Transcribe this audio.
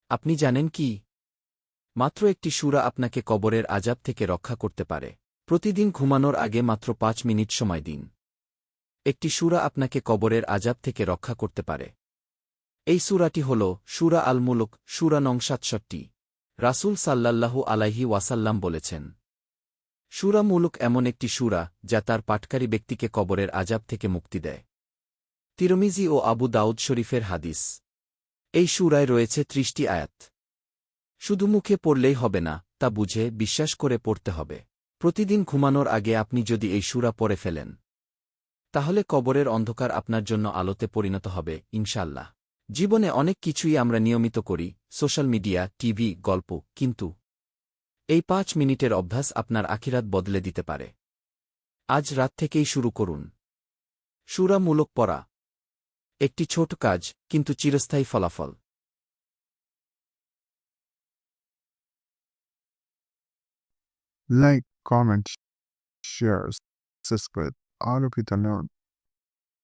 আপনি জানেন কি? মাত্র একটি সূরা আপনাকে কবরের আযাব থেকে রক্ষা করতে পারে। প্রতিদিন ঘুমানোর আগে মাত্র ৫ মিনিট সময় দিন। একটি সূরা আপনাকে কবরের আযাব থেকে রক্ষা করতে পারে। এই সূরাটি হল সূরা আল মুলক, সূরা নং ৬৭। রাসূল সাল্লাল্লাহু আলাইহি ওয়াসাল্লাম বলেছেন, সূরা মুলক এমন একটি সূরা যা তার পাঠকারী ব্যক্তিকে কবরের আযাব থেকে মুক্তি দেয়। তিরমিজি ও আবু দাউদ শরীফের হাদিস। এই সূরায় রয়েছে ৩০টি আয়াত। শুধু মুখে পড়লেই হবে না, তা বুঝে বিশ্বাস করে পড়তে হবে। প্রতিদিন ঘুমানোর আগে আপনি যদি এই সূরা পড়ে ফেলেন, তাহলে কবরের অন্ধকার আপনার জন্য আলোতে পরিণত হবে ইনশাআল্লাহ। জীবনে অনেক কিছুই আমরা নিয়মিত করি, সোশ্যাল মিডিয়া, টিভি, গল্প, কিন্তু এই ৫ মিনিটের অভ্যাস আপনার আখিরাত বদলে দিতে পারে। আজ রাত থেকেই শুরু করুন। সূরা মুলক পড়া একটি ছোট কাজ, কিন্তু চিরস্থায়ী ফলাফল। Like, comment, share, subscribe. All of it alone.